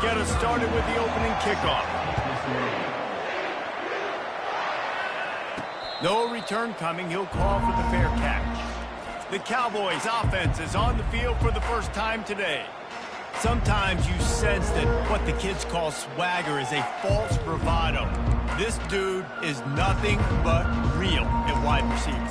get us started with the opening kickoff. No return coming. He'll call for the fair catch. The Cowboys' offense is on the field for the first time today. Sometimes you sense that what the kids call swagger is a false bravado. This dude is nothing but real at wide receivers.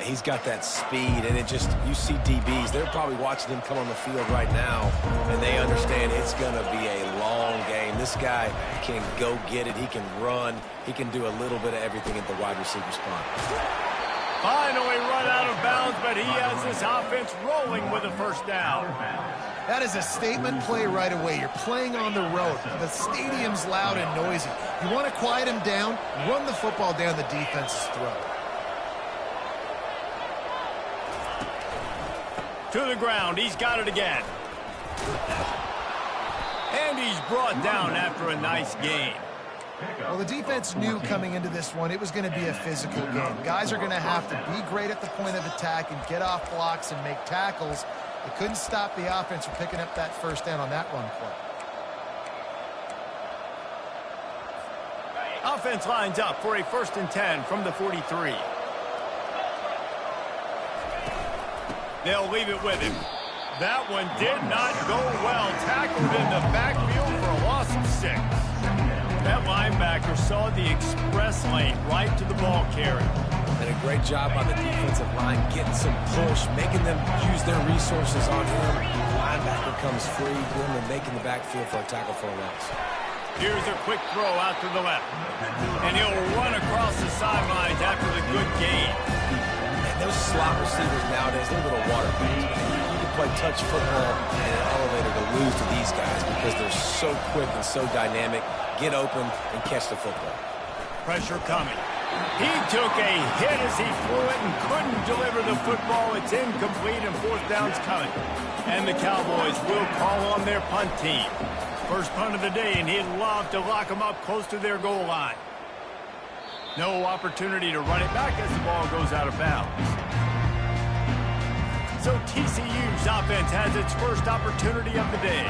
He's got that speed, and you see DBs. They're probably watching him come on the field right now, and they understand it's going to be a long game. This guy can go get it. He can run. He can do a little bit of everything at the wide receiver spot. Finally run out of bounds, but he has this offense rolling with a first down. That is a statement play right away. You're playing on the road. The stadium's loud and noisy. You want to quiet him down, run the football down the defense's throat. To the ground. He's got it again. And he's brought down after a nice gain. Well, the defense knew coming into this one it was going to be a physical game. Guys are going to have to be great at the point of attack and get off blocks and make tackles. They couldn't stop the offense from picking up that first down on that run play. Offense lines up for a 1st and 10 from the 43. They'll leave it with him. That one did not go well. Tackled in the backfield for a loss of 6. That linebacker saw the express lane right to the ball carrier. And a great job by the defensive line getting some push, making them use their resources on him. Linebacker comes free, going and making the backfield for a tackle for a loss. Here's a quick throw out to the left. And he'll run across the sidelines after the good gain. Those slot receivers nowadays, they're little water bags. You can play touch football in an elevator to lose to these guys because they're so quick and so dynamic. Get open and catch the football. Pressure coming. He took a hit as he threw it and couldn't deliver the football. It's incomplete and 4th down's coming. And the Cowboys will call on their punt team. First punt of the day, and he'd love to lock them up close to their goal line. No opportunity to run it back as the ball goes out of bounds. So TCU's offense has its first opportunity of the day.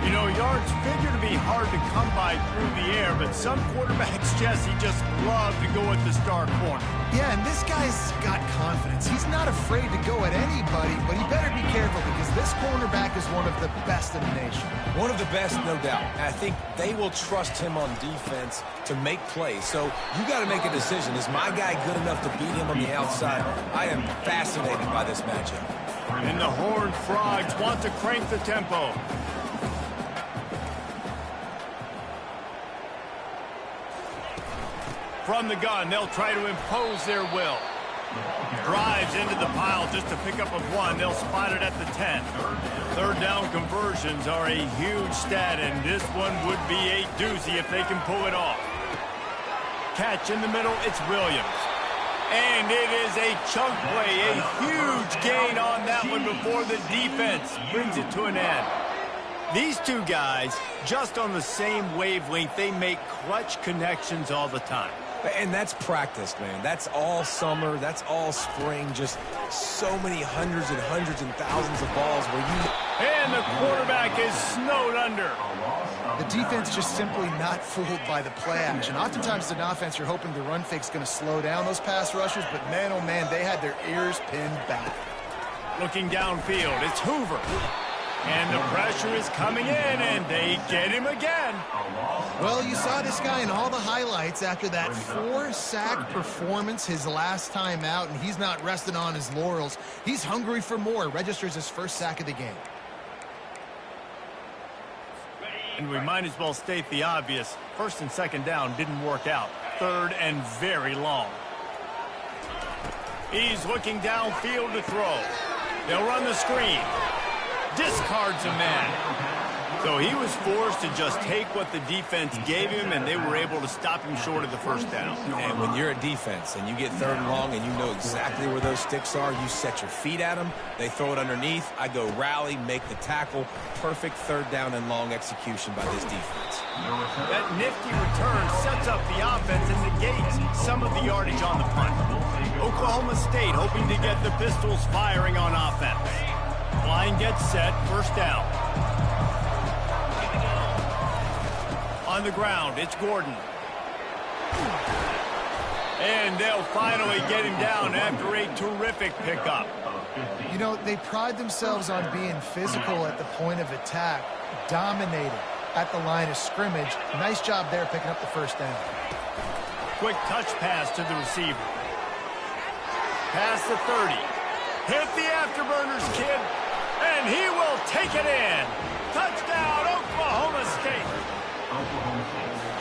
You know, yards figure to be hard to come by through the air, but some quarterbacks, Jesse, just love to go at the star corner. Yeah, and this guy's got confidence. He's not afraid to go at anybody, but he better be careful because this cornerback is one of the best in the nation. One of the best, no doubt. I think they will trust him on defense to make plays. So you got to make a decision. Is my guy good enough to beat him on the outside? I am fascinated by this matchup. And the Horned Frogs want to crank the tempo. From the gun, they'll try to impose their will. Drives into the pile just to pick up a 1. They'll spot it at the 10. 3rd down conversions are a huge stat, and this one would be a doozy if they can pull it off. Catch in the middle, it's Williams. And it is a chunk play, a huge gain on that one before the defense brings it to an end. These two guys, just on the same wavelength, they make clutch connections all the time. And that's practice, man. That's all summer. That's all spring. Just so many hundreds and thousands of balls where you... And the quarterback is snowed under. The defense just simply not fooled by the play action. Oftentimes, as an offense, you're hoping the run fake's going to slow down those pass rushers, but man, oh man, they had their ears pinned back. Looking downfield, it's Hoover. And the pressure is coming in, and they get him again. Well, you saw this guy in all the highlights after that 4-sack performance his last time out, and he's not resting on his laurels. He's hungry for more. Registers his first sack of the game. And we might as well state the obvious. 1st and 2nd down didn't work out. 3rd and very long. He's looking downfield to throw. They'll run the screen. Discards a man. So he was forced to just take what the defense gave him, and they were able to stop him short of the 1st down. And when you're a defense and you get 3rd and long and you know exactly where those sticks are, you set your feet at them, they throw it underneath, I go rally, make the tackle. Perfect 3rd down and long execution by this defense. That nifty return sets up the offense and negates some of the yardage on the punt. Oklahoma State hoping to get the Pistols firing on offense. Line gets set, 1st down. On the ground, it's Gordon. And they'll finally get him down after a terrific pickup. You know, they pride themselves on being physical at the point of attack, dominating at the line of scrimmage. Nice job there picking up the first down. Quick touch pass to the receiver. Past the 30. Hit the afterburners, kid. And he will take it in. Touchdown, Oklahoma State.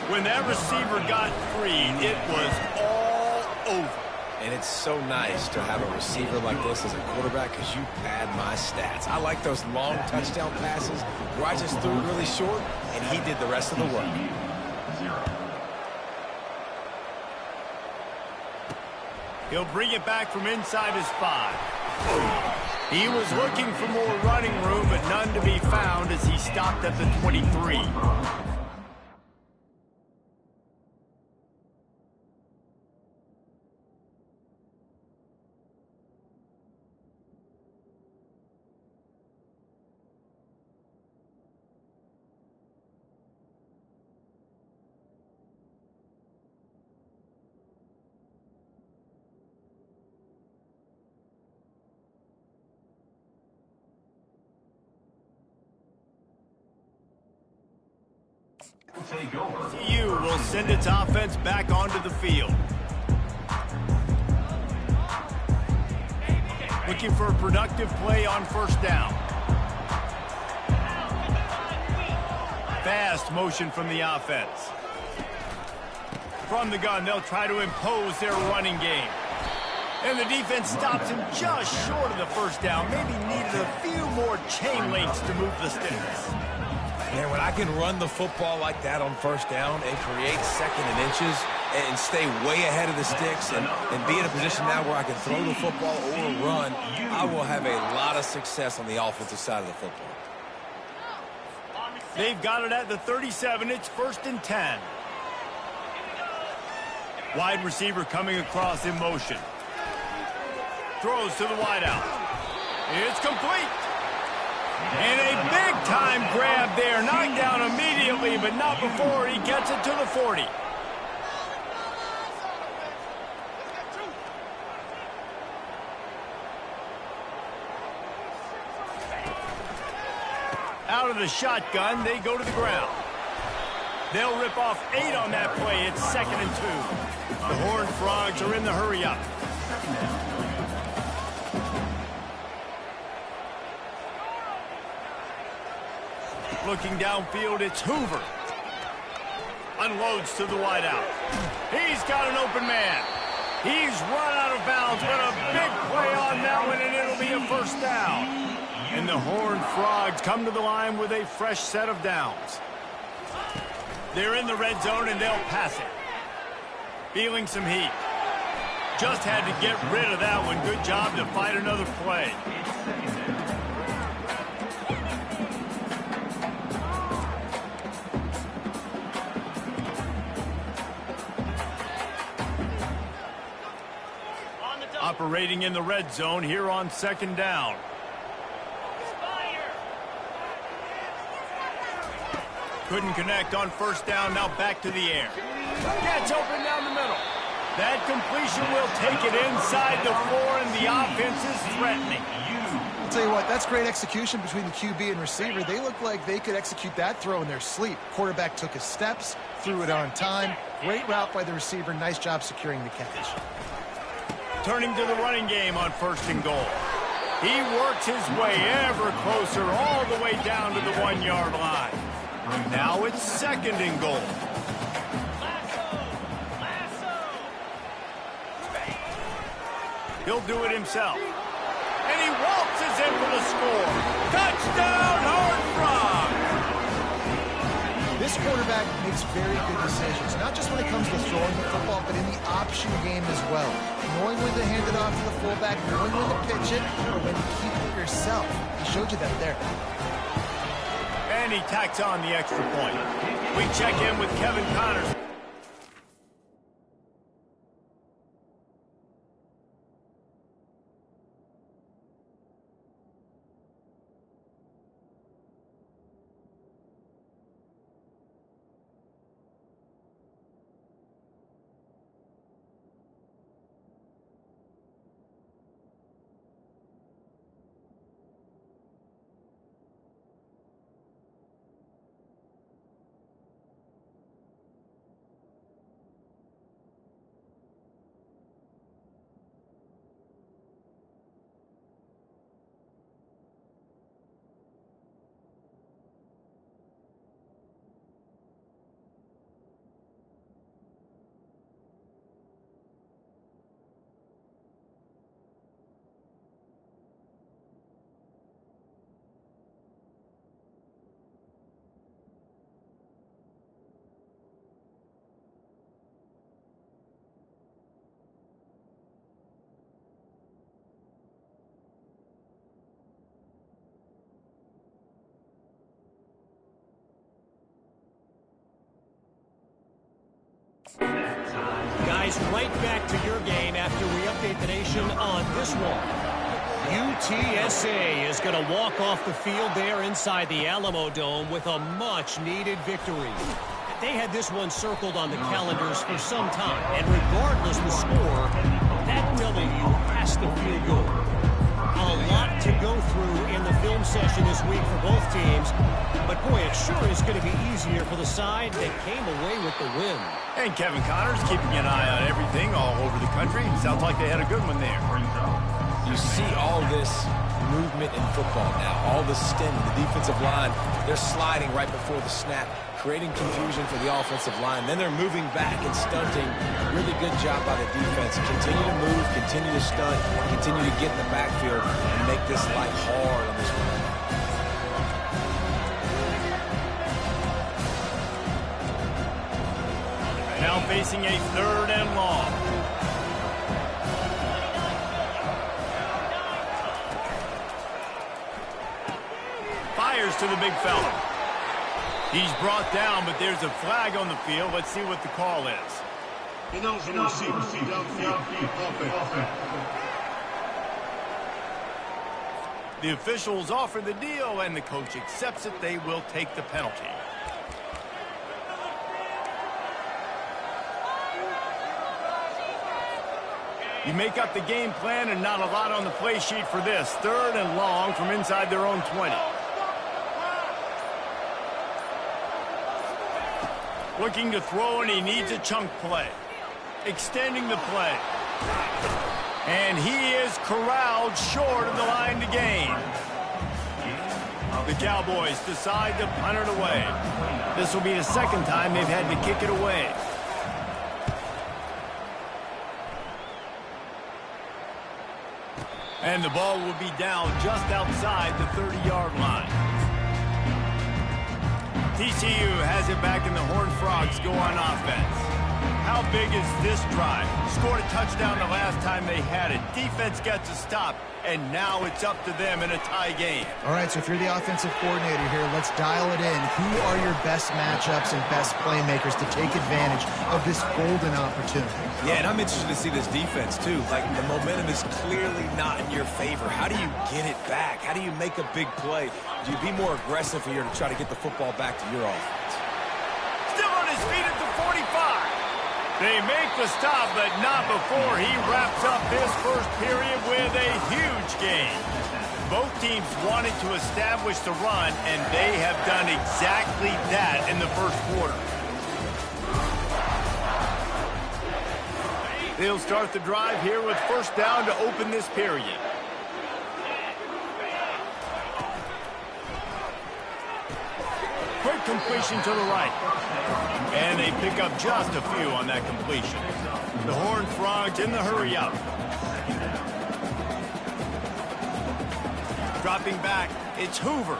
When that receiver got free, it was all over. And it's so nice to have a receiver like this as a quarterback because you pad my stats. I like those long touchdown passes where I just threw it really short, and he did the rest of the work. He'll bring it back from inside his 5. He was looking for more running room, but none to be found as he stopped at the 23. TU will send its offense back onto the field. Looking for a productive play on first down. Fast motion from the offense. From the gun, they'll try to impose their running game. And the defense stops him just short of the first down. Maybe needed a few more chain links to move the sticks. Man, when I can run the football like that on first down and create second and inches and stay way ahead of the sticks and be in a position now where I can throw the football or run, I will have a lot of success on the offensive side of the football. They've got it at the 37. It's 1st and 10. Wide receiver coming across in motion. Throws to the wideout. It's complete. And a big-time grab there. Knocked down immediately, but not before he gets it to the 40. Out of the shotgun, they go to the ground. They'll rip off 8 on that play. It's 2nd and 2. The Horned Frogs are in the hurry-up. Looking downfield, it's Hoover. Unloads to the wideout. He's got an open man. He's run out of bounds, but a big play on that one, and it'll be a first down. And the Horned Frogs come to the line with a fresh set of downs. They're in the red zone, and they'll pass it. Feeling some heat. Just had to get rid of that one. Good job to fight another play. Operating in the red zone here on 2nd down. Couldn't connect on first down, now back to the air. Gets open down the middle. That completion will take it inside the 4, and the offense is threatening. I'll tell you what, that's great execution between the QB and receiver. They look like they could execute that throw in their sleep. Quarterback took his steps, threw it on time. Great route by the receiver. Nice job securing the catch. Turning to the running game on 1st and goal. He works his way ever closer all the way down to the 1-yard line. Now it's 2nd and goal. He'll do it himself. And he waltzes in for the score. Touchdown, Horned Frogs! This quarterback makes very good decisions, not just when it comes to throwing the football, but in the option game as well. Knowing when to hand it off to the fullback, knowing when to pitch it, or when to keep it yourself. He showed you that there. And he tacks on the extra point. We check in with Kevin Connors. guys, right back to your game after we update the nation on this one. UTSA is going to walk off the field there inside the Alamo Dome with a much-needed victory. They had this one circled on the calendars for some time, and regardless the score, that W has to feel good. A lot to go through in the film session this week for both teams, but boy, it sure is going to be easier for the side that came away with the win. And Kevin Connors keeping an eye on everything all over the country. Sounds like they had a good one there. You see all this movement in football now, all the stemming, the defensive line, they're sliding right before the snap, creating confusion for the offensive line. Then they're moving back and stunting. Really good job by the defense. Continue to move, continue to stunt, continue to get in the backfield and make this life hard on this run. Now facing a 3rd and long. Fires to the big fella. He's brought down, but there's a flag on the field. Let's see what the call is. The officials offer the deal, and the coach accepts it. They will take the penalty. You make up the game plan, and not a lot on the play sheet for this. 3rd and long from inside their own 20. Looking to throw, and he needs a chunk play. Extending the play. And he is corralled short of the line to gain. The Cowboys decide to punt it away. This will be the 2nd time they've had to kick it away. And the ball will be down just outside the 30-yard line. TCU has it back, and the Horned Frogs go on offense. How big is this drive? Scored a touchdown the last time they had it. Defense gets a stop, and now it's up to them in a tie game. All right, so if you're the offensive coordinator here, let's dial it in. Who are your best matchups and best playmakers to take advantage of this golden opportunity? Yeah, and I'm interested to see this defense, too. Like, the momentum is clearly not in your favor. How do you get it back? How do you make a big play? Do you be more aggressive here to try to get the football back to your offense? Still on his feet at the 45. They make the stop, but not before he wraps up this first period with a huge gain. Both teams wanted to establish the run, and they have done exactly that in the first quarter. They'll start the drive here with 1st down to open this period. Quick completion to the right. And they pick up just a few on that completion. The Horned Frogs in the hurry up. Dropping back, it's Hoover.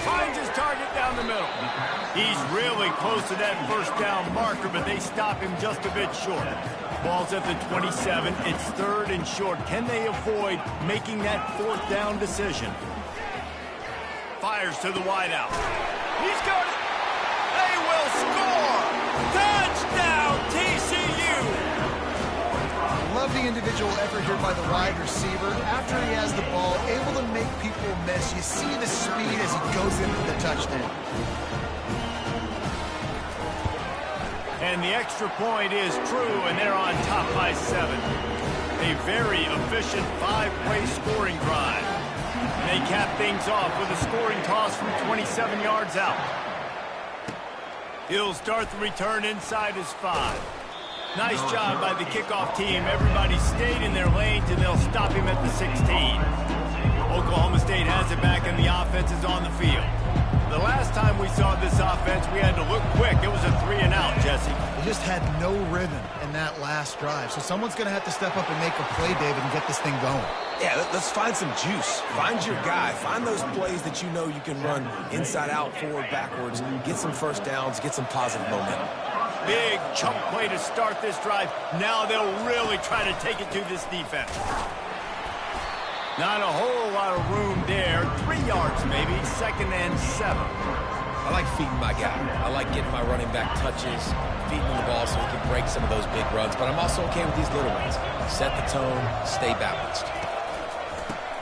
Finds his target down the middle. He's really close to that 1st down marker, but they stop him just a bit short. Ball's at the 27. It's 3rd and short. Can they avoid making that 4th down decision? Fires to the wideout. He's got it. They will score. Touchdown, TCU. Love the individual effort here by the wide receiver. After he has the ball, able to make people miss. You see the speed as he goes in for the touchdown. And the extra point is true, and they're on top by 7. A very efficient 5-play scoring drive. And they cap things off with a scoring toss from 27 yards out. He'll start the return inside his 5. Nice job by the kickoff team. Everybody stayed in their lanes, and they'll stop him at the 16. Oklahoma State has it back, and the offense is on the field. The last time we saw this offense, we had to look quick. It was a 3-and-out, Jesse. They just had no rhythm in that last drive. So someone's going to have to step up and make a play, David, and get this thing going. Yeah, let's find some juice. Find your guy. Find those plays that you know you can run inside out, forward, backwards. Get some 1st downs. Get some positive momentum. Big chunk play to start this drive. Now they'll really try to take it to this defense. Not a whole lot of room there. 3 yards maybe. 2nd and 7. I like feeding my guy. I like getting my running back touches, feeding him the ball so he can break some of those big runs. But I'm also okay with these little ones. Set the tone, stay balanced.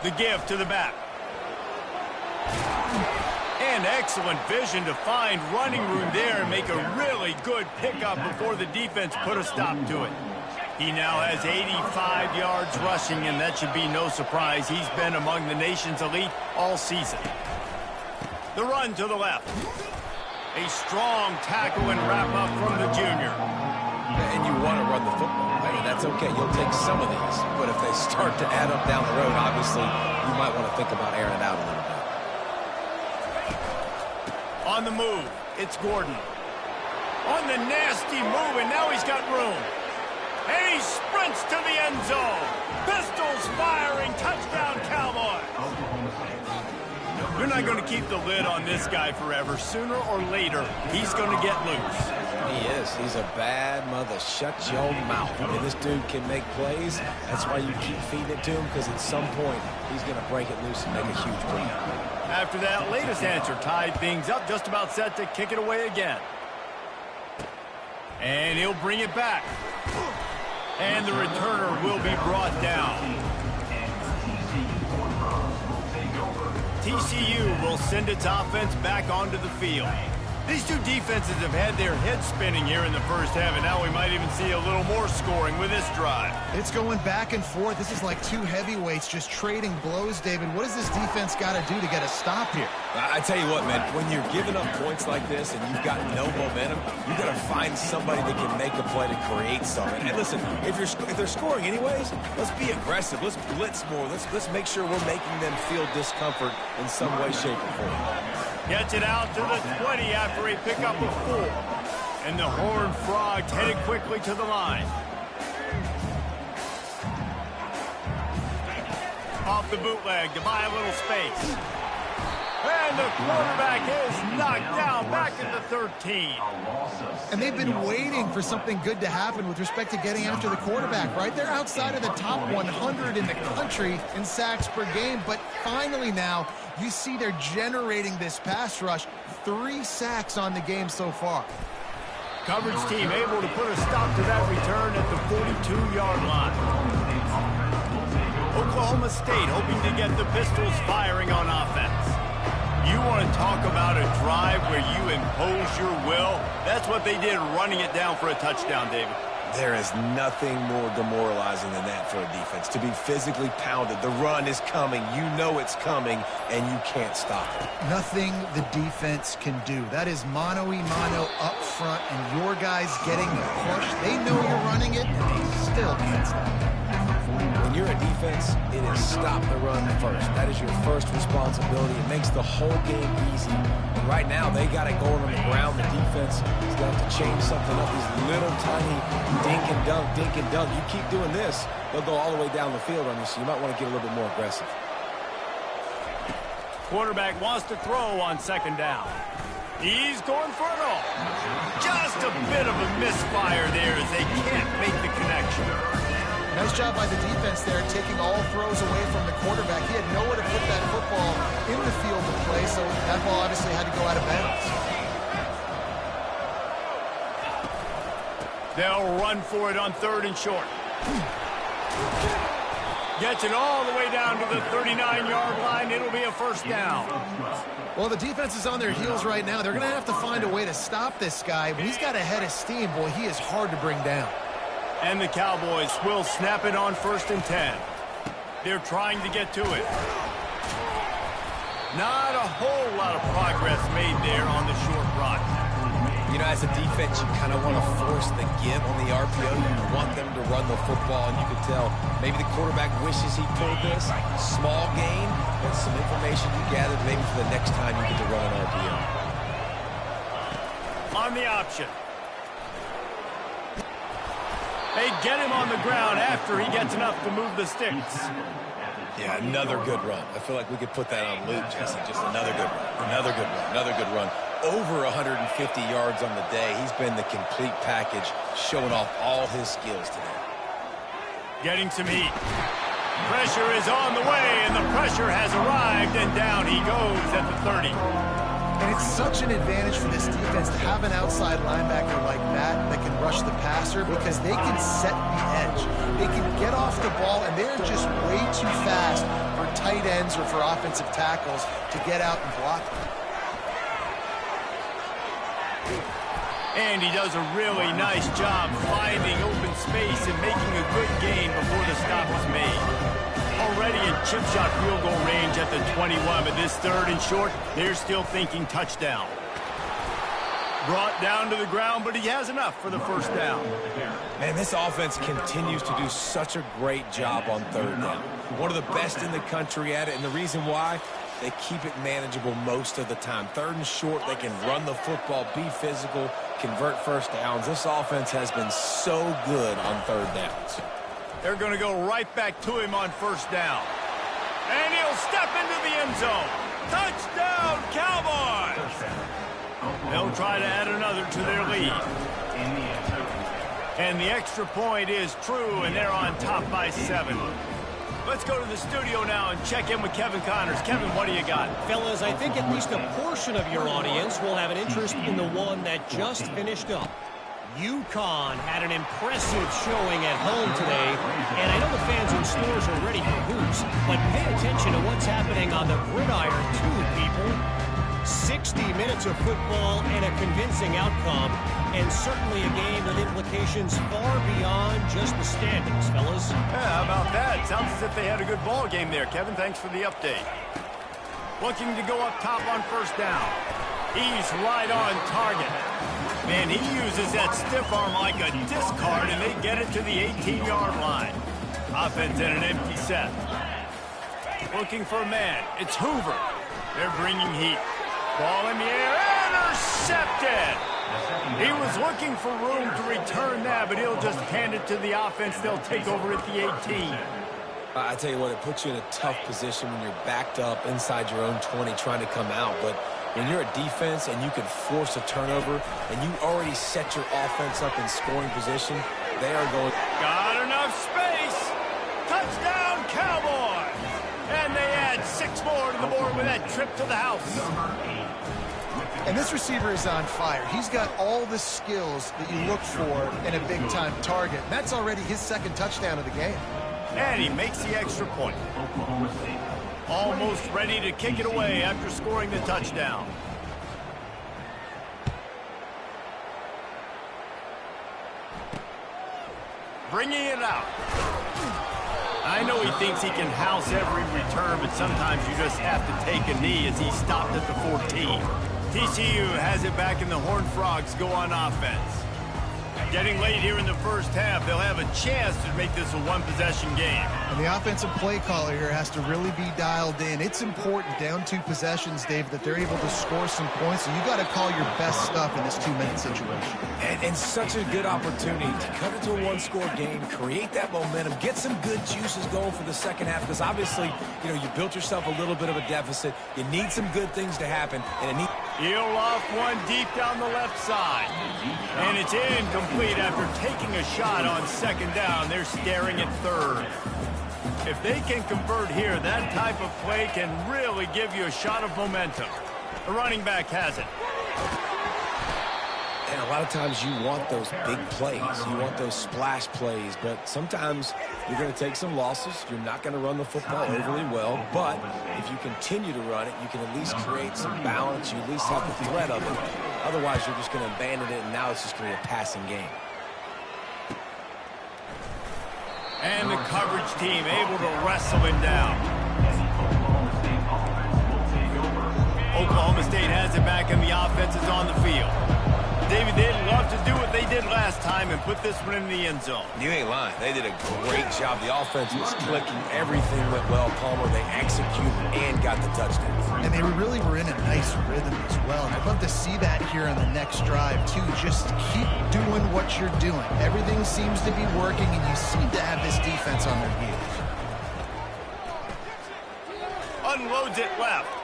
The give to the back. And excellent vision to find running room there and make a really good pickup before the defense put a stop to it. He now has 85 yards rushing, and that should be no surprise. He's been among the nation's elite all season. The run to the left. A strong tackle and wrap-up from the junior. And you want to run the football, right? And that's okay. You'll take some of these. But if they start to add up down the road, obviously, you might want to think about airing it out a little bit. On the move, it's Gordon. On the nasty move, and now he's got room. And he sprints to the end zone. Pistols firing, touchdown Cowboys. You're not going to keep the lid on this guy forever. Sooner or later, he's going to get loose. He is. He's a bad mother. Shut your mouth. I mean, this dude can make plays. That's why you keep feeding it to him, because at some point, he's going to break it loose and make a huge play. After that latest answer tied things up, just about set to kick it away again. And he'll bring it back. And the returner will be brought down. TCU will send its offense back onto the field. These two defenses have had their heads spinning here in the first half, and now we might even see a little more scoring with this drive. It's going back and forth. This is like two heavyweights just trading blows, David. What does this defense got to do to get a stop here? I tell you what, man, when you're giving up points like this and you've got no momentum, you got to find somebody that can make a play to create something. And listen, if they're scoring anyways, let's be aggressive. Let's blitz more. Let's make sure we're making them feel discomfort in some way, shape, or form. Gets it out to the 20 after he pick up a 4. And the Horned Frogs headed quickly to the line. Off the bootleg to buy a little space. And the quarterback is knocked down back at the 13. And they've been waiting for something good to happen with respect to getting after the quarterback, right? They're outside of the top 100 in the country in sacks per game, but finally now you see they're generating this pass rush. 3 sacks on the game so far. Coverage team able to put a stop to that return at the 42-yard line. Oklahoma State hoping to get the Pistols firing on offense. You want to talk about a drive where you impose your will? That's what they did, running it down for a touchdown, David. There is nothing more demoralizing than that for a defense. To be physically pounded. The run is coming. You know it's coming, and you can't stop it. Nothing the defense can do. That is mano-a-mano up front, and your guys getting the push. They know you're running it, and they still can't stop it. When you're a defense, it is stop the run first. That is your first responsibility. It makes the whole game easy. And right now, they got it going on the ground. The defense is going to have to change something up. These little tiny dink and dunk. You keep doing this, they'll go all the way down the field on you, so you might want to get a little bit more aggressive. Quarterback wants to throw on second down. He's going for it all. Just a bit of a misfire there as they can't make the connection. Nice job by the defense there, taking all throws away from the quarterback. He had nowhere to put that football in the field to play, so that ball obviously had to go out of bounds. They'll run for it on 3rd and short. Gets it all the way down to the 39-yard line. It'll be a first down. Well, the defense is on their heels right now. They're going to have to find a way to stop this guy, but he's got a head of steam. Boy, he is hard to bring down. And the Cowboys will snap it on 1st and 10. They're trying to get to it. Not a whole lot of progress made there on the short run. You know, as a defense, you kind of want to force the give on the RPO. You want them to run the football, and you can tell maybe the quarterback wishes he pulled this. Small gain, but some information you gathered maybe for the next time you get to run an RPO. On the option. They get him on the ground after he gets enough to move the sticks. Yeah, another good run. I feel like we could put that on loop, Jesse. Just another good run, another good run, another good run. Over 150 yards on the day. He's been the complete package, showing off all his skills today. Getting some heat. Pressure is on the way, and the pressure has arrived, and down he goes at the 30. And And it's such an advantage for this defense to have an outside linebacker like that can rush the passer because they can set the edge. They can get off the ball, and they're just way too fast for tight ends or for offensive tackles to get out and block them. And he does a really nice job finding open space and making a good gain before the stop is made. Already in chip shot field goal range at the 21, but this 3rd and short, they're still thinking touchdown. Brought down to the ground, but he has enough for the first down. Man, this offense continues to do such a great job on 3rd down. One of the best in the country at it, and the reason why, they keep it manageable most of the time. 3rd and short, they can run the football, be physical, convert first downs. This offense has been so good on 3rd downs. They're going to go right back to him on 1st down. And he'll step into the end zone. Touchdown, Cowboys! They'll try to add another to their lead. And the extra point is true, and they're on top by 7. Let's go to the studio now and check in with Kevin Connors. Kevin, what do you got? Fellas, I think at least a portion of your audience will have an interest in the one that just finished up. UConn had an impressive showing at home today, and I know the fans in stores are ready for hoops, but pay attention to what's happening on the gridiron too, people. 60 minutes of football and a convincing outcome, and certainly a game with implications far beyond just the standings, fellas. Yeah, how about that? Sounds as if they had a good ball game there. Kevin, thanks for the update. Looking to go up top on 1st down. He's right on target. Man, he uses that stiff arm like a discard, and they get it to the 18-yard line. Offense in an empty set. Looking for a man. It's Hoover. They're bringing heat. Ball in the air. Intercepted! He was looking for room to return that, but he'll just hand it to the offense. They'll take over at the 18. I tell you what, it puts you in a tough position when you're backed up inside your own 20 trying to come out. But when you're a defense and you can force a turnover and you already set your offense up in scoring position, they are going. Got enough space. Touchdown, Cowboys. And they add 6 more to the board with that trip to the house. And this receiver is on fire. He's got all the skills that you look for in a big-time target. And that's already his 2nd touchdown of the game. And he makes the extra point. Almost ready to kick it away after scoring the touchdown. Bringing it out. I know he thinks he can house every return, but sometimes you just have to take a knee as he stopped at the 14. TCU has it back, and the Horned Frogs go on offense. Getting late here in the first half, they'll have a chance to make this a one-possession game. And the offensive play caller here has to really be dialed in. It's important, down 2 possessions, Dave, that they're able to score some points, and you got to call your best stuff in this 2-minute situation. And such a good opportunity to cut it to a 1-score game, create that momentum, get some good juices going for the second half, because obviously, you built yourself a little bit of a deficit. You need some good things to happen, and it needs. He'll off one deep down the left side. And it's incomplete after taking a shot on 2nd down. They're staring at 3rd. If they can convert here, that type of play can really give you a shot of momentum. The running back has it. And a lot of times you want those big plays. You want those splash plays. But sometimes you're going to take some losses. You're not going to run the football overly well. But if you continue to run it, you can at least create some balance. You at least have the threat of it. Otherwise, you're just going to abandon it, and now it's just going to be a passing game. And the coverage team able to wrestle him down. Oklahoma State has it back, and the offense is on the field. David, they'd love to do what they did last time and put this one in the end zone. You ain't lying. They did a great job. The offense was clicking. Everything went well. Palmer, they executed and got the touchdown. And they really were in a nice rhythm as well. And I'd love to see that here on the next drive, too. Just keep doing what you're doing. Everything seems to be working, and you seem to have this defense on their heels. Unloads it left.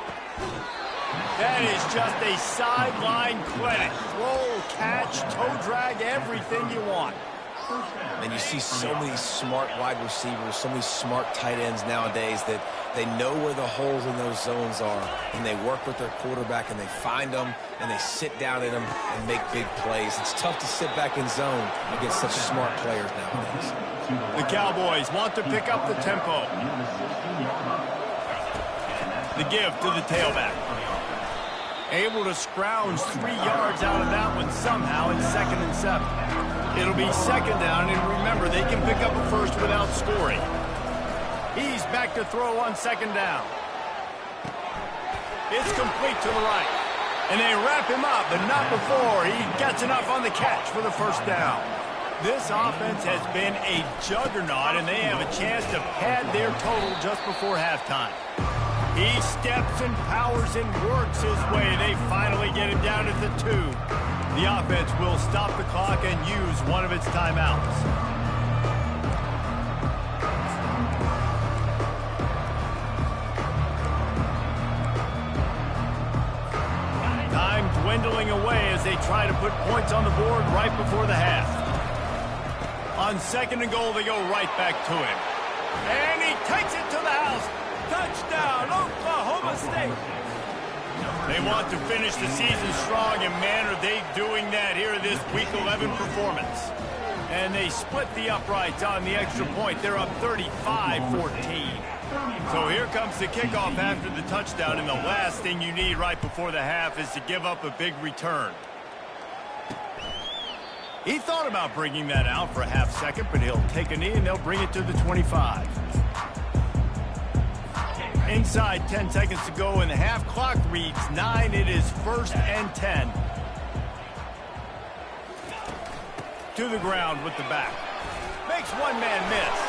That is just a sideline clinic. Roll, catch, toe drag, everything you want. And you see so many smart wide receivers, so many smart tight ends nowadays that they know where the holes in those zones are, and they work with their quarterback, and they find them, and they sit down in them and make big plays. It's tough to sit back in zone against such smart players nowadays. The Cowboys want to pick up the tempo. The give to the tailback. Able to scrounge 3 yards out of that one somehow in 2nd and 7. It'll be 2nd down, and remember, they can pick up a first without scoring. He's back to throw on 2nd down. It's complete to the right. And they wrap him up, but not before he gets enough on the catch for the 1st down. This offense has been a juggernaut, and they have a chance to pad their total just before halftime. He steps and powers and works his way. They finally get him down at the 2. The offense will stop the clock and use one of its timeouts. Time dwindling away as they try to put points on the board right before the half. On 2nd and goal, they go right back to him. And he takes it to the house. Touchdown, Oklahoma State. They want to finish the season strong, and man, are they doing that here in this Week 11 performance. And they split the uprights on the extra point. They're up 35-14. So here comes the kickoff after the touchdown, and the last thing you need right before the half is to give up a big return. He thought about bringing that out for a half second, but he'll take a knee, and they'll bring it to the 25. Inside 10 seconds to go, and the half clock reads 9. It is 1st and 10. To the ground with the back. Makes one man miss.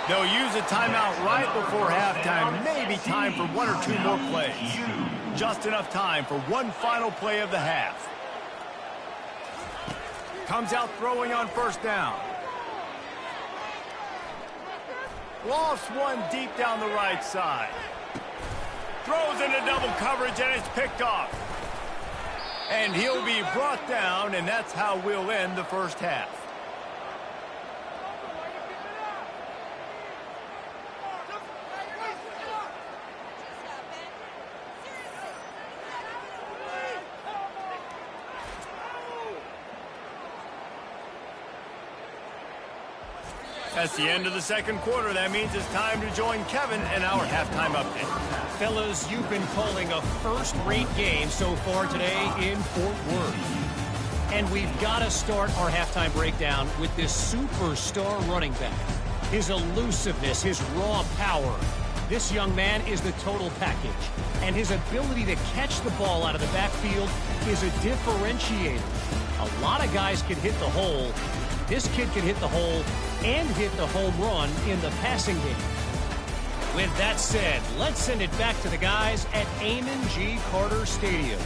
They'll use a timeout right before halftime. Maybe time for 1 or 2 more plays. Just enough time for one final play of the half. Comes out throwing on 1st down. Lofts one deep down the right side. Throws into double coverage, and it's picked off. And he'll be brought down, and that's how we'll end the 1st half. That's the end of the 2nd quarter. That means it's time to join Kevin and our halftime update. Fellas, you've been calling a first-rate game so far today in Fort Worth. And we've got to start our halftime breakdown with this superstar running back. His elusiveness, his raw power. This young man is the total package. And his ability to catch the ball out of the backfield is a differentiator. A lot of guys can hit the hole. This kid can hit the hole and hit the home run in the passing game. With that said, let's send it back to the guys at Amon G. Carter Stadium.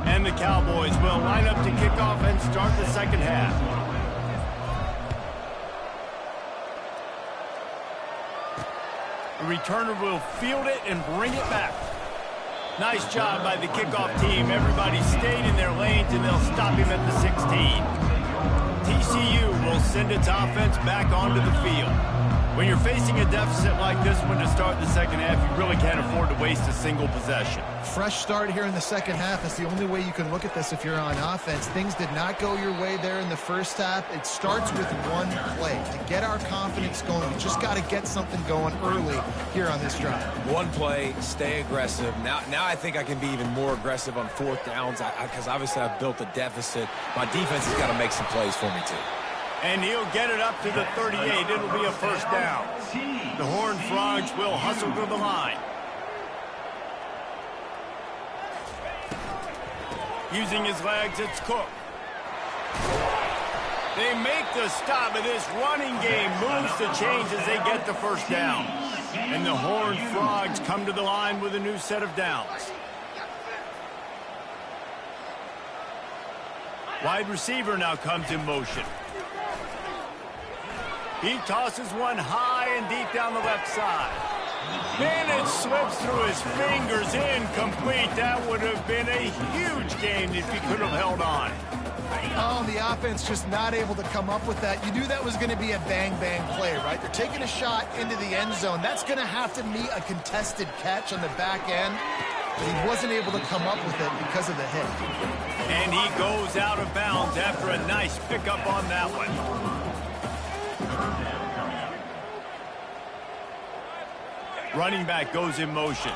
And the Cowboys will line up to kick off and start the 2nd half. The returner will field it and bring it back. Nice job by the kickoff team. Everybody stayed in their lanes, and they'll stop him at the 16. TCU will send its offense back onto the field. When you're facing a deficit like this one to start the 2nd half, you really can't afford to waste a single possession. Fresh start here in the 2nd half. That's the only way you can look at this if you're on offense. Things did not go your way there in the 1st half. It starts with one play. To get our confidence going, we just got to get something going early here on this drive. One play, stay aggressive. Now I think I can be even more aggressive on 4th downs because obviously I've built a deficit. My defense has got to make some plays for me too. And he'll get it up to the 38. It'll be a first down. The Horned Frogs will hustle to the line. Using his legs, it's Cook. They make the stop, but this running game moves the chains as they get the first down. And the Horned Frogs come to the line with a new set of downs. Wide receiver now comes in motion. He tosses one high and deep down the left side. And it slips through his fingers, incomplete. That would have been a huge gain if he could have held on. Oh, the offense just not able to come up with that. You knew that was going to be a bang-bang play, right? They're taking a shot into the end zone. That's going to have to meet a contested catch on the back end. But he wasn't able to come up with it because of the hit. And he goes out of bounds after a nice pickup on that one. Running back goes in motion.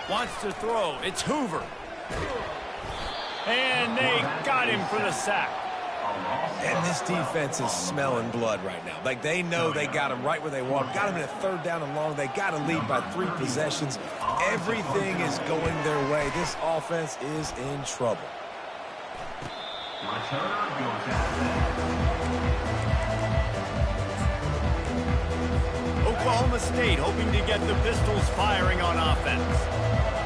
Wants to throw. It's Hoover. And they got him for the sack. And this defense is smelling blood right now. Like, they know they got him right where they want him. Got him in a third down and long. They got to lead by 3 possessions. Everything is going their way. This offense is in trouble. Oklahoma State hoping to get the Pistols firing on offense.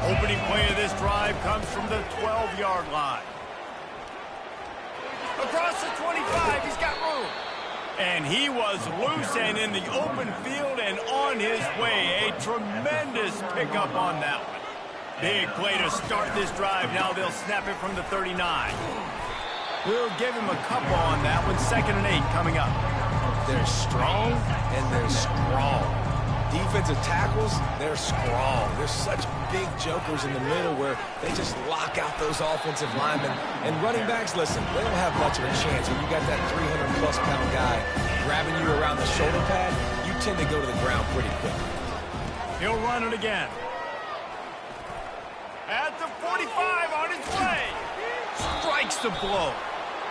Opening play of this drive comes from the 12-yard line. Across the 25, he's got room. And he was loose and in the open field and on his way. A tremendous pickup on that one. Big play to start this drive. Now they'll snap it from the 39. We'll give him a couple on that one. 2nd and 8 coming up. They're strong and they're strong. Defensive tackles, they're strong. They're such big jokers in the middle where they just lock out those offensive linemen. And running backs, listen, they don't have much of a chance. When you got that 300-plus pound guy grabbing you around the shoulder pad, you tend to go to the ground pretty quickly. He'll run it again. At the 45 on his way. Strikes the blow.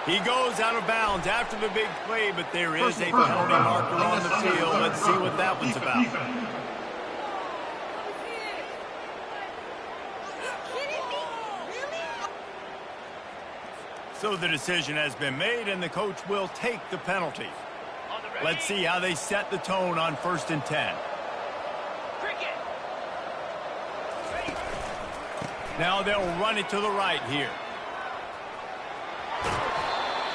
He goes out of bounds after the big play, but there is a penalty marker on the field. Let's see what that one's about. So the decision has been made, and the coach will take the penalty. Let's see how they set the tone on 1st and 10. Now they'll run it to the right here.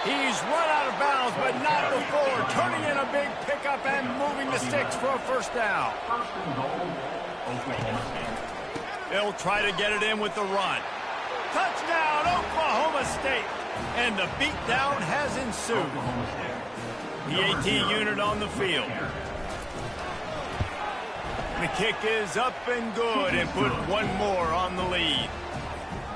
He's run out of bounds, but not before. Turning in a big pickup and moving the sticks for a first down. They'll try to get it in with the run. Touchdown, Oklahoma State. And the beatdown has ensued. The AT unit on the field. The kick is up and good and put one more on the lead.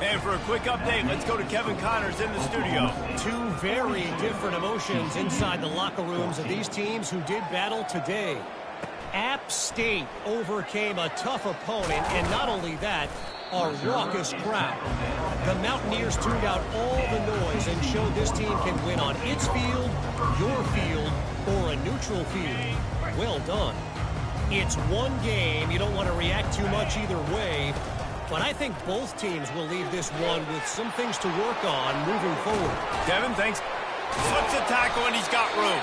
And for a quick update, let's go to Kevin Connors in the studio. 2 very different emotions inside the locker rooms of these teams who did battle today. App State overcame a tough opponent, and not only that, a raucous crowd. The Mountaineers tuned out all the noise and showed this team can win on its field, your field, or a neutral field. Well done. It's one game. You don't want to react too much either way. But I think both teams will leave this one with some things to work on moving forward. Kevin, thanks. Slips a tackle, and he's got room.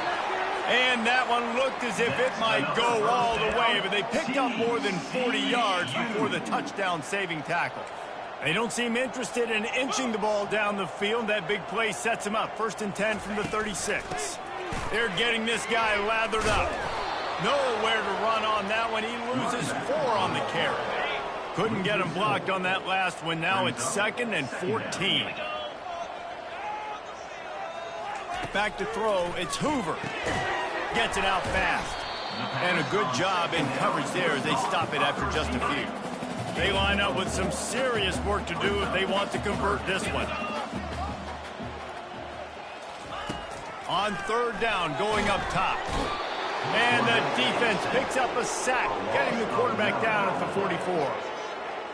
And that one looked as if it might go all the way, but they picked up more than 40 yards before the touchdown-saving tackle. They don't seem interested in inching the ball down the field. That big play sets him up. 1st and 10 from the 36. They're getting this guy lathered up. Nowhere to run on that one. He loses 4 on the carry. Couldn't get him blocked on that last one. Now it's 2nd and 14. Back to throw. It's Hoover. Gets it out fast. And a good job in coverage there as they stop it after just a few. They line up with some serious work to do if they want to convert this one. On 3rd down, going up top. And the defense picks up a sack, getting the quarterback down at the 44.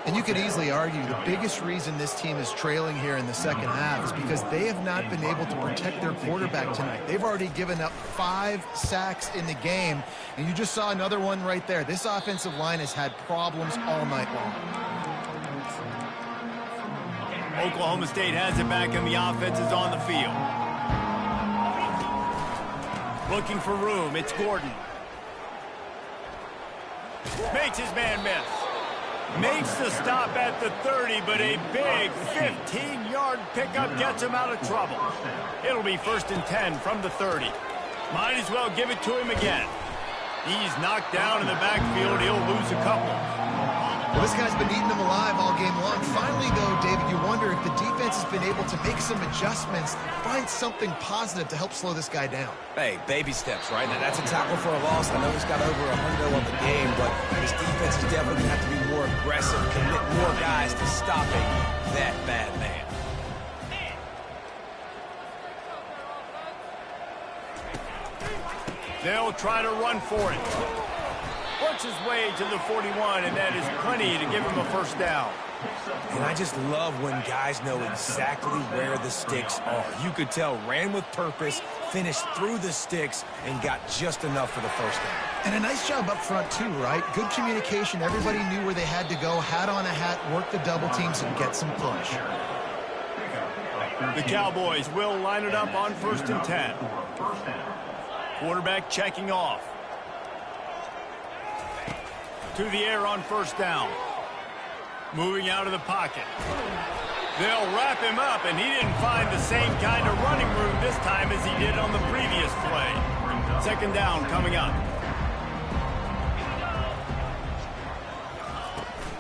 And you could easily argue the biggest reason this team is trailing here in the second half is because they have not been able to protect their quarterback tonight. They've already given up 5 sacks in the game, and you just saw another one right there. This offensive line has had problems all night long. Oklahoma State has it back, and the offense is on the field. Looking for room, it's Gordon. Makes his man miss. Makes the stop at the 30, but a big 15-yard pickup gets him out of trouble. It'll be 1st and 10 from the 30. Might as well give it to him again. He's knocked down in the backfield. He'll lose a couple. Well, this guy's been eating them alive all game long. Finally, though, David, you wonder if the defense has been able to make some adjustments, find something positive to help slow this guy down. Hey, baby steps, right? Now, that's a tackle for a loss. I know he's got over 100 on the game, but his defense is definitely going to have to be more aggressive, commit more guys to stopping that bad man. They'll try to run for it. Works his way to the 41, and that is plenty to give him a 1st down. And I just love when guys know exactly where the sticks are. You could tell ran with purpose, finished through the sticks, and got just enough for the 1st down. And a nice job up front, too, right? Good communication. Everybody knew where they had to go, hat on a hat, work the double teams, and get some push. The Cowboys will line it up on 1st and 10. Quarterback checking off. To the air on 1st down. Moving out of the pocket. They'll wrap him up, and he didn't find the same kind of running room this time as he did on the previous play. 2nd down coming up.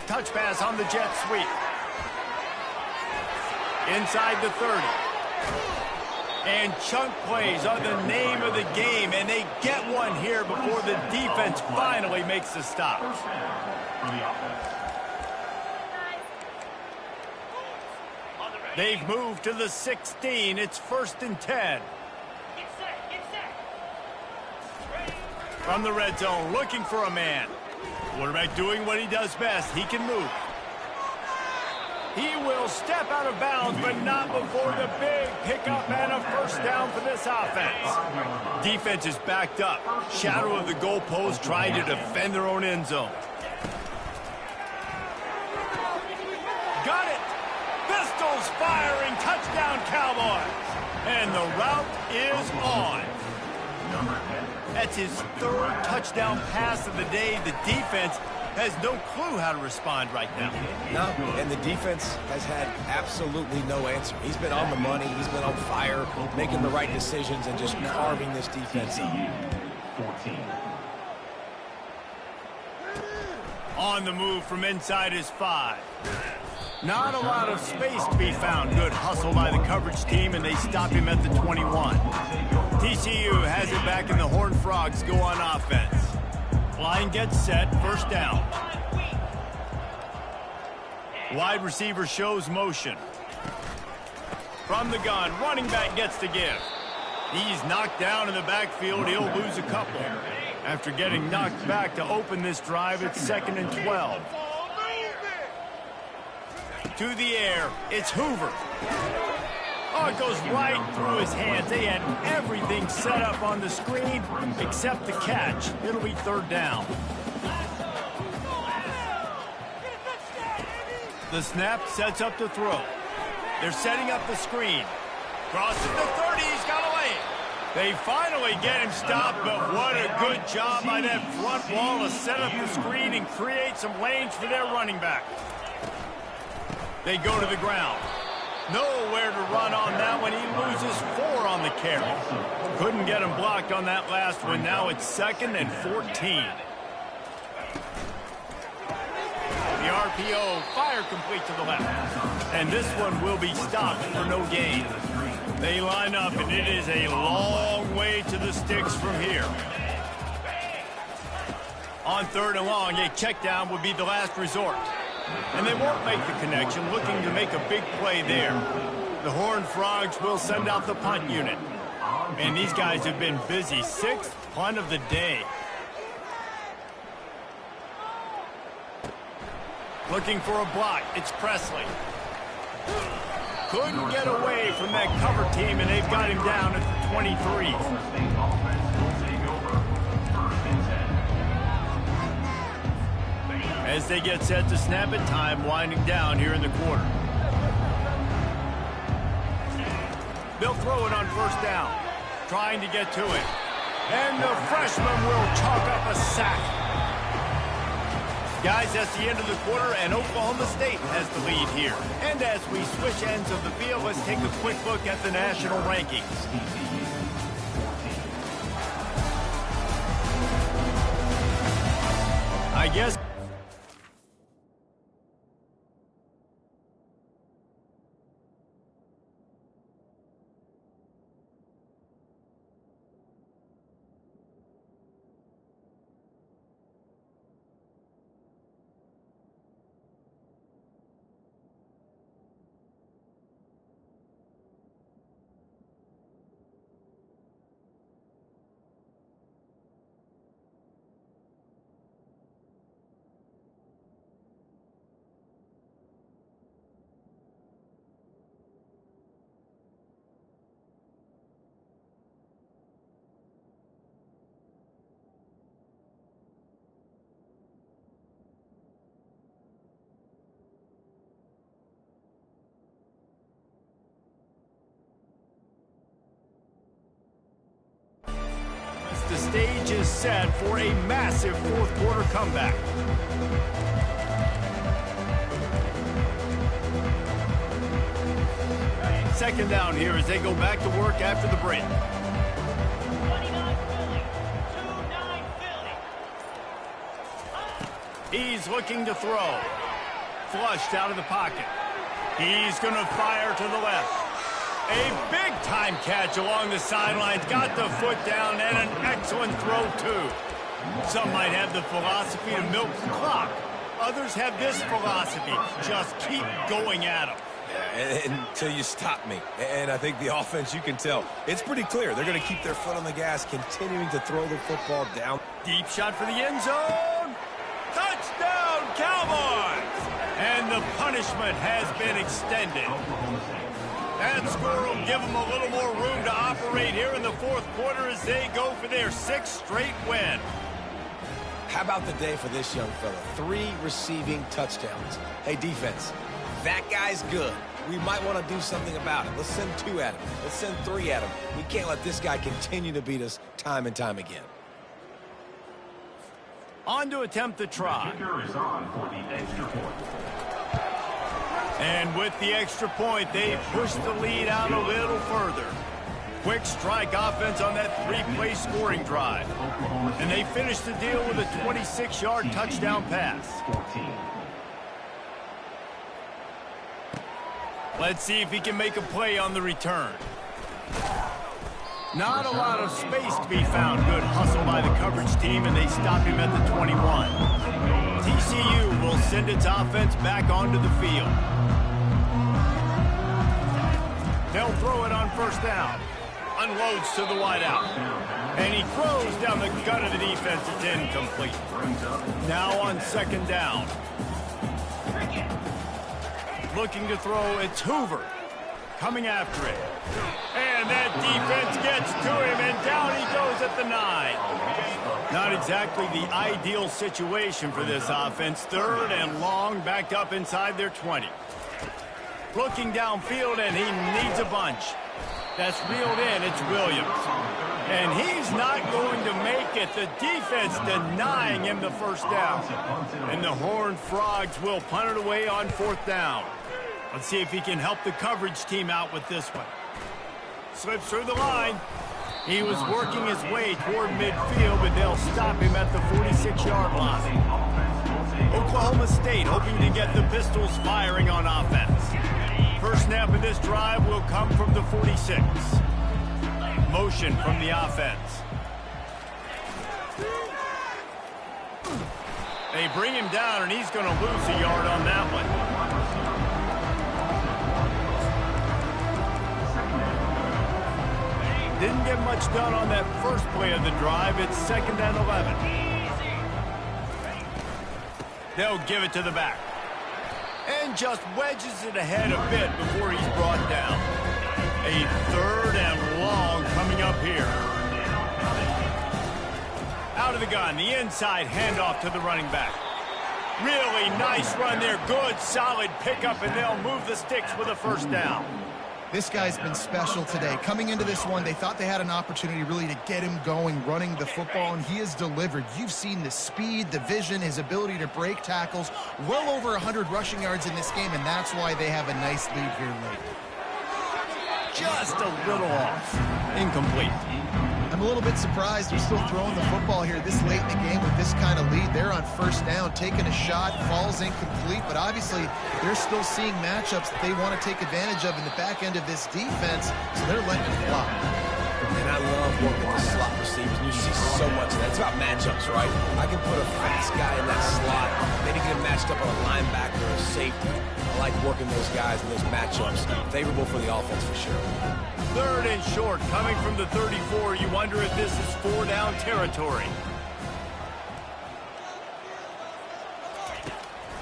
Touch pass on the jet sweep. Inside the 30. And chunk plays are the name of the game, and they get one here before the defense finally makes the stop. They've moved to the 16. It's 1st and 10. From the red zone, looking for a man. Quarterback doing what he does best. He can move. He will step out of bounds, but not before the big pickup and a 1st down for this offense. Defense is backed up. Shadow of the goalpost trying to defend their own end zone. Got it. Pistols firing. Touchdown, Cowboys. And the route is on. That's his 3rd touchdown pass of the day. The defense has no clue how to respond right now. No, and the defense has had absolutely no answer. He's been on the money. He's been on fire, making the right decisions and just carving this defense up. On the move from inside his 5. Not a lot of space to be found. Good hustle by the coverage team, and they stop him at the 21. TCU has it back, and the Horned Frogs go on offense. Line gets set, 1st down. Wide receiver shows motion. From the gun, running back gets to give. He's knocked down in the backfield. He'll lose a couple. After getting knocked back to open this drive, it's 2nd and 12. To the air, it's Hoover. Oh, it goes right through his hands. They had everything set up on the screen except the catch. It'll be 3rd down. The snap sets up the throw. They're setting up the screen. Crosses the 30. He's got a lane. They finally get him stopped, but what a good job by that front wall to set up the screen and create some lanes for their running back. They go to the ground. Nowhere to run on that one. He loses 4 on the carry. Couldn't get him blocked on that last one. Now it's 2nd and 14. The RPO, fire complete to the left. And this one will be stopped for no gain. They line up, and it is a long way to the sticks from here. On 3rd and long, a check down would be the last resort. And they won't make the connection, looking to make a big play there. The Horned Frogs will send out the punt unit. And these guys have been busy. 6th punt of the day. Looking for a block. It's Presley. Couldn't get away from that cover team, and they've got him down at the 23. As they get set to snap it, time winding down here in the quarter. They'll throw it on first down, trying to get to it. And the freshman will chalk up a sack. Guys, that's the end of the quarter, and Oklahoma State has the lead here. And as we switch ends of the field, let's take a quick look at the national rankings. I guess... The stage is set for a massive fourth quarter comeback. Second down here as they go back to work after the break. 29 Philly. He's looking to throw. Flushed out of the pocket. He's going to fire to the left. A big-time catch along the sidelines. Got the foot down and an excellent throw, too. Some might have the philosophy to milk the clock. Others have this philosophy. Just keep going at them. Yeah, until you stop me. And I think the offense, you can tell, it's pretty clear. They're going to keep their foot on the gas, continuing to throw the football down. Deep shot for the end zone. Touchdown, Cowboys! And the punishment has been extended. That score will give them a little more room to operate here in the fourth quarter as they go for their sixth straight win. How about the day for this young fella? 3 receiving touchdowns. Hey, defense, that guy's good. We might want to do something about it. Let's send 2 at him. Let's send 3 at him. We can't let this guy continue to beat us time and time again. On to attempt the try. And with the extra point, they push the lead out a little further. Quick strike offense on that 3-play scoring drive. And they finish the deal with a 26-yard touchdown pass. Let's see if he can make a play on the return. Not a lot of space to be found. Good hustle by the coverage team, and they stop him at the 21. TCU will send its offense back onto the field. They'll throw it on first down. Unloads to the wideout. And he throws down the gut of the defense. It's incomplete. Now on second down. Looking to throw, it's Hoover. Coming after it. And that defense gets to him, and down he goes at the 9. Not exactly the ideal situation for this offense. Third and long, backed up inside their 20. Looking downfield, and he needs a bunch. That's reeled in. It's Williams. And he's not going to make it. The defense denying him the first down. And the Horned Frogs will punt it away on fourth down. Let's see if he can help the coverage team out with this one. Slips through the line. He was working his way toward midfield, but they'll stop him at the 46-yard line. Oklahoma State hoping to get the Pistols firing on offense. First snap of this drive will come from the 46. Motion from the offense. They bring him down, and he's going to lose a yard on that one. Didn't get much done on that first play of the drive. It's second and 11. They'll give it to the back. And just wedges it ahead a bit before he's brought down. A 3rd and long coming up here. Out of the gun, the inside handoff to the running back. Really nice run there. Good, solid pickup, and they'll move the sticks with a 1st down. This guy's been special today. Coming into this one, they thought they had an opportunity really to get him going, running the football, and he has delivered. You've seen the speed, the vision, his ability to break tackles. Well over 100 rushing yards in this game, and that's why they have a nice lead here late. Just a little off. Incomplete. I'm a little bit surprised they're still throwing the football here this late in the game with this kind of lead. They're on 1st down, taking a shot, falls incomplete, but obviously they're still seeing matchups that they want to take advantage of in the back end of this defense, so they're letting it fly. And I love working the slot receivers. You see so much of that. It's about matchups, right? I can put a fast guy in that slot, maybe get him matched up on a linebacker or a safety. I like working those guys in those matchups. Favorable for the offense for sure. 3rd and short, coming from the 34. You wonder if this is 4-down territory.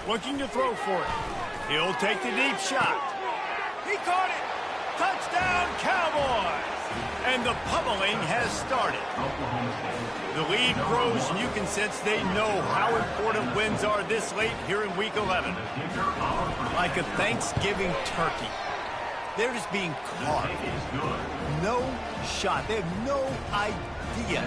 Looking to throw for it. He'll take the deep shot. He caught it. Touchdown, Cowboys. And the pummeling has started. The lead grows, and you can sense they know how important wins are this late here in Week 11. Like a Thanksgiving turkey. They're just being carved. No shot. They have no idea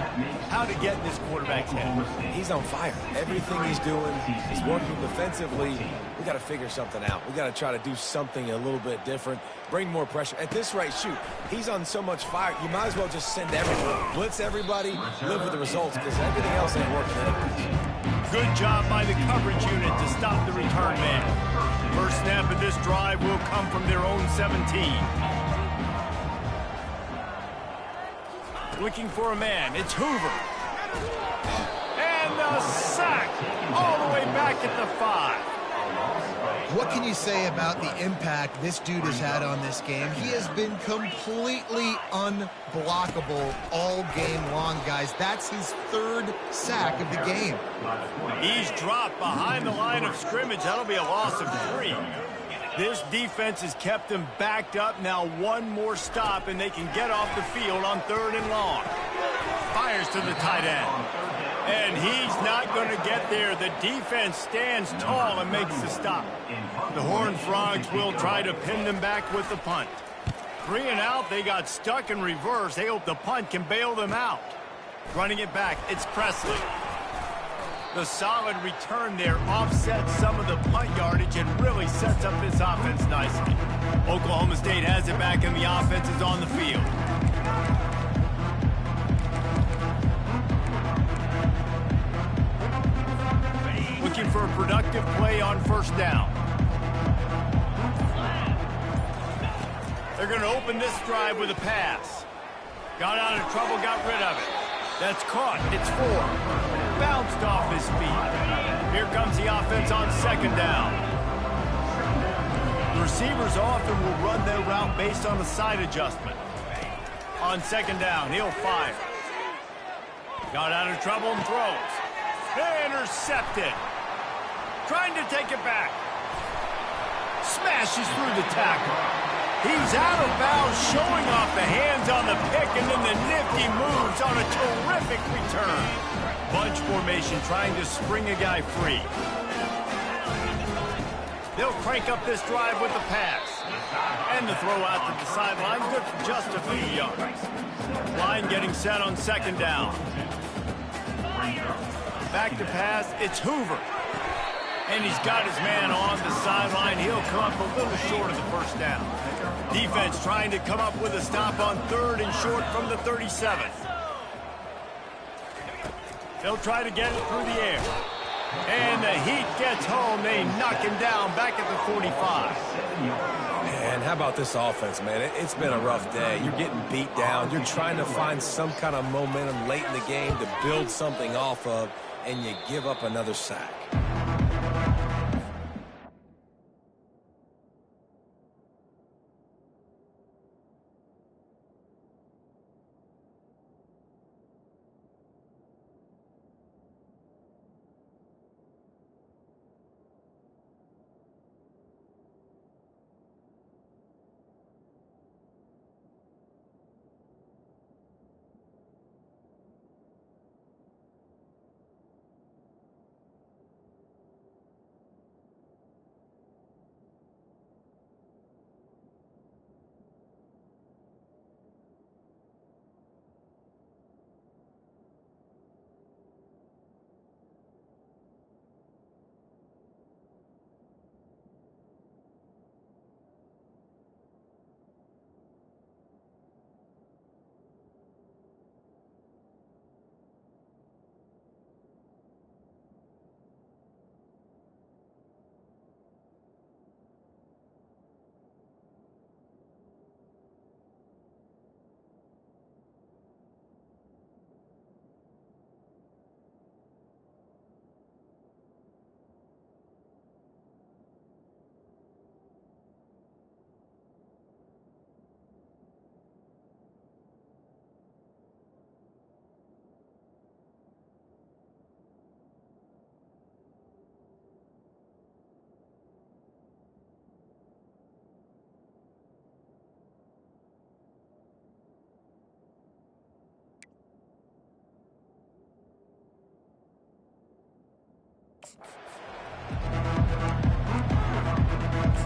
how to get in this quarterback's head. He's on fire. Everything he's doing, he's working defensively. We got to figure something out. We got to try to do something a little bit different, bring more pressure. At this rate, shoot, he's on so much fire, you might as well just send everyone. Blitz everybody, live with the results, because everything else ain't working anyways. Good job by the coverage unit to stop the return man. First snap of this drive will come from their own 17. Looking for a man. It's Hoover. And the sack all the way back at the 5. What can you say about the impact this dude has had on this game? He has been completely unblockable all game long, guys. That's his 3rd sack of the game. He's dropped behind the line of scrimmage. That'll be a loss of 3. This defense has kept them backed up. Now one more stop, and they can get off the field on 3rd and long. Fires to the tight end. And he's not going to get there. The defense stands tall and makes the stop. The Horned Frogs will try to pin them back with the punt. 3 and out, they got stuck in reverse. They hope the punt can bail them out. Running it back, it's Presley. The solid return there offsets some of the punt yardage and really sets up this offense nicely. Oklahoma State has it back and the offense is on the field. Looking for a productive play on 1st down. They're going to open this drive with a pass. Got out of trouble, got rid of it. That's caught. It's 4. Bounced off his feet. Here comes the offense on 2nd down. The receivers often will run their route based on a side adjustment. On 2nd down, he'll fire. Got out of trouble and throws. Intercepted. Trying to take it back. Smashes through the tackle. He's out of bounds, showing off the hands on the pick, and then the nifty moves on a terrific return. Bunch formation, trying to spring a guy free. They'll crank up this drive with the pass. And the throw out to the sideline, good for just a few yards. Line getting set on 2nd down. Back to pass, it's Hoover. And he's got his man on the sideline. He'll come up a little short of the 1st down. Defense trying to come up with a stop on 3rd and short from the 37. They'll try to get it through the air. And the heat gets home. They knock him down back at the 45. Man, how about this offense, man? It's been a rough day. You're getting beat down. You're trying to find some kind of momentum late in the game to build something off of, and you give up another sack.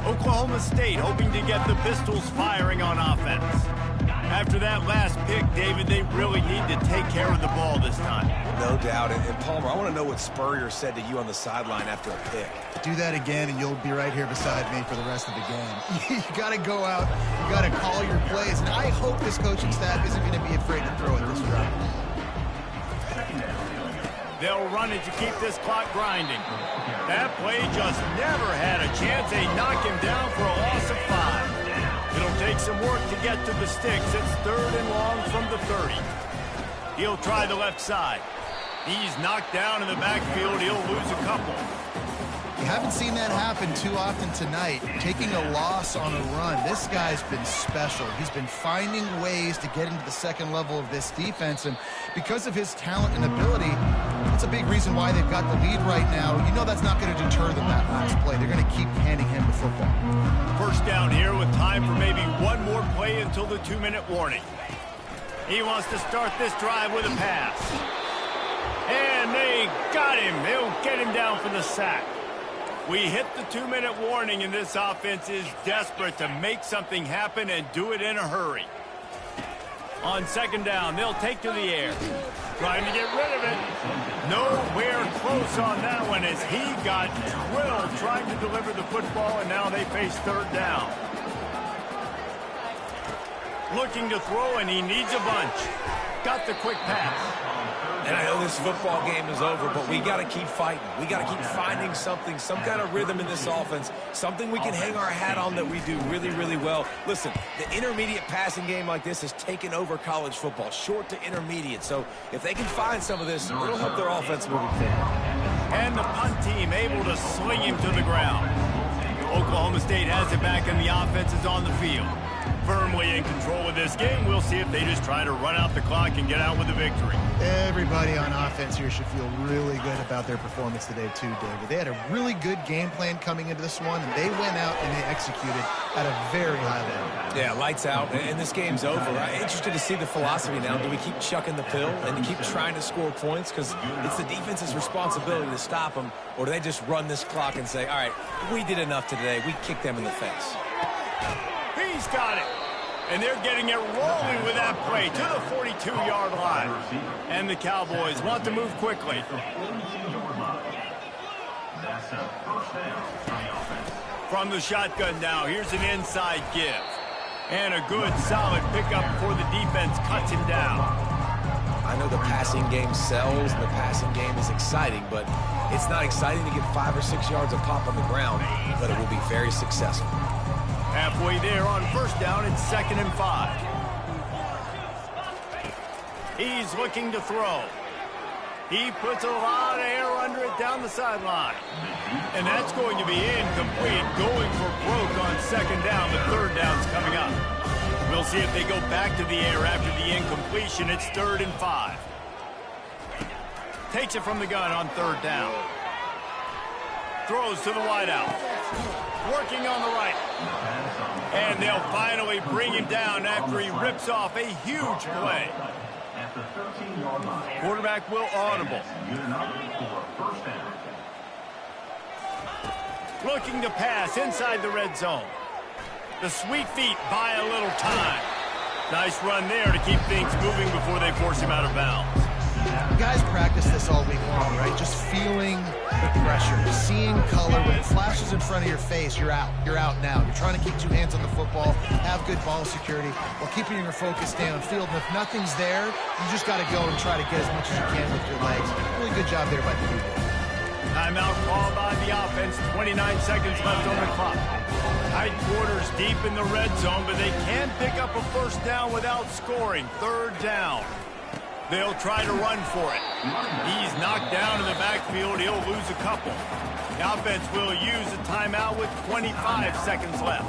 Oklahoma State hoping to get the Pistols firing on offense. After that last pick, David, they really need to take care of the ball this time. No doubt. And Palmer, I want to know what Spurrier said to you on the sideline after a pick. Do that again, and you'll be right here beside me for the rest of the game. You got to go out. You got to call your plays. And I hope this coaching staff isn't going to be afraid to throw it this route. They'll run it to keep this clock grinding. That play just never had a chance. They knock him down for a loss of 5. It'll take some work to get to the sticks. It's 3rd and long from the 30. He'll try the left side. He's knocked down in the backfield. He'll lose a couple. You haven't seen that happen too often tonight, taking a loss on a run. This guy's been special. He's been finding ways to get into the second level of this defense, and because of his talent and ability, that's a big reason why they've got the lead right now. You know that's not going to deter them that last play. They're going to keep handing him the football. First down here with time for maybe one more play until the 2-minute warning. He wants to start this drive with a pass. And they got him. They'll get him down for the sack. We hit the 2-minute warning, and this offense is desperate to make something happen and do it in a hurry. On 2nd down, they'll take to the air. Trying to get rid of it. Nowhere close on that one as he got drilled trying to deliver the football, and now they face 3rd down. Looking to throw, and he needs a bunch. Got the quick pass. And I know this football game is over, but we got to keep fighting. We got to keep finding something, some kind of rhythm in this offense, something we can hang our hat on that we do really, really well. Listen, the intermediate passing game like this has taken over college football, short to intermediate. So if they can find some of this, it'll help their offense moving forward. And the punt team able to sling him to the ground. Oklahoma State has it back, and the offense is on the field. Firmly in control of this game. We'll see if they just try to run out the clock and get out with a victory. Everybody on offense here should feel really good about their performance today too, David. They had a really good game plan coming into this one, and they went out and they executed at a very high level. Yeah, lights out, and this game's over. I'm interested to see the philosophy now. Do we keep chucking the pill and keep trying to score points? Because it's the defense's responsibility to stop them, or do they just run this clock and say, all right, we did enough today. We kicked them in the face. He's got it. And they're getting it rolling with that play to the 42-yard line. And the Cowboys want to move quickly. From the shotgun now, here's an inside give. And a good, solid pickup before the defense cuts him down. I know the passing game sells and the passing game is exciting, but it's not exciting to get 5 or 6 yards of pop on the ground, but it will be very successful. Halfway there on 1st down, it's 2nd and 5. He's looking to throw. He puts a lot of air under it down the sideline. And that's going to be incomplete, going for broke on 2nd down. The 3rd down's coming up. We'll see if they go back to the air after the incompletion. It's 3rd and 5. Takes it from the gun on 3rd down. Throws to the wideout. Working on the right. And they'll finally bring him down after he rips off a huge play. Quarterback will audible. Looking to pass inside the red zone. The sweet feet buy a little time. Nice run there to keep things moving before they force him out of bounds. You guys practice this all week long, right? Just feeling the pressure, seeing color. When it flashes in front of your face, you're out. You're out now. You're trying to keep 2 hands on the football, have good ball security, while keeping your focus downfield. And if nothing's there, you just got to go and try to get as much as you can with your legs. Really good job there by the defense. Timeout called by the offense. 29 seconds left on the clock. Tight quarters deep in the red zone, but they can pick up a 1st down without scoring. 3rd down. They'll try to run for it. He's knocked down in the backfield. He'll lose a couple. The offense will use a timeout with 25 seconds left.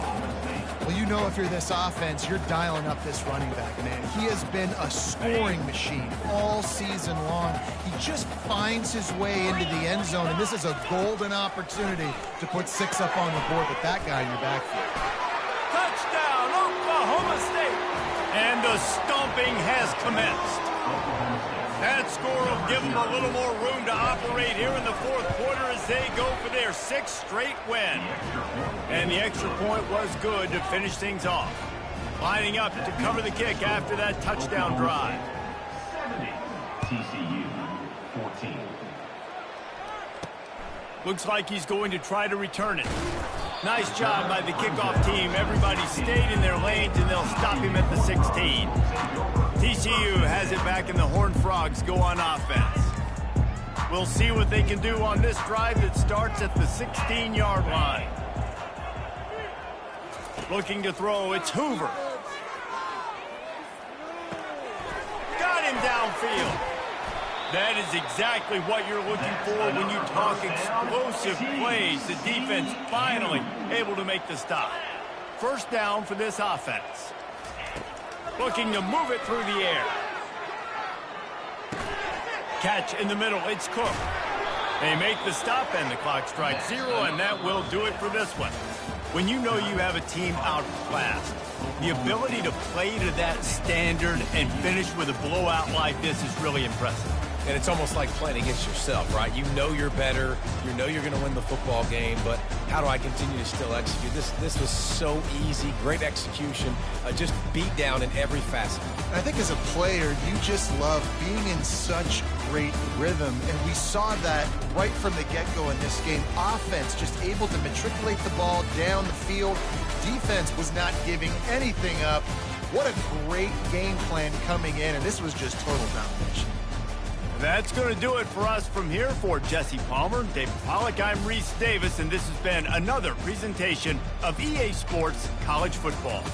Well, you know if you're this offense, you're dialing up this running back, man. He has been a scoring machine all season long. He just finds his way into the end zone, and this is a golden opportunity to put 6 up on the board with that guy in your backfield. Touchdown, Oklahoma State! And the stomping has commenced. That score will give them a little more room to operate here in the 4th quarter as they go for their their 6th straight win. And the extra point was good to finish things off. Lining up to cover the kick after that touchdown drive. 70, TCU 14. Looks like he's going to try to return it. Nice job by the kickoff team. Everybody stayed in their lanes, and they'll stop him at the 16. TCU has it back, and the Horned Frogs go on offense. We'll see what they can do on this drive that starts at the 16-yard line. Looking to throw, it's Hoover. Got him downfield. That is exactly what you're looking for when you talk explosive plays. The defense finally able to make the stop. First down for this offense. Looking to move it through the air. Catch in the middle, it's Cook. They make the stop, and the clock strikes 0, and that will do it for this one. When you know you have a team outclassed, the ability to play to that standard and finish with a blowout like this is really impressive. And it's almost like playing against yourself, right? You know you're better. You know you're going to win the football game, but how do I continue to still execute? This was so easy, great execution, just beat down in every facet. I think as a player, you just love being in such great rhythm, and we saw that right from the get-go in this game. Offense just able to matriculate the ball down the field. Defense was not giving anything up. What a great game plan coming in, and this was just total domination. That's going to do it for us from here. For Jesse Palmer, David Pollack, I'm Reese Davis, and this has been another presentation of EA Sports College Football.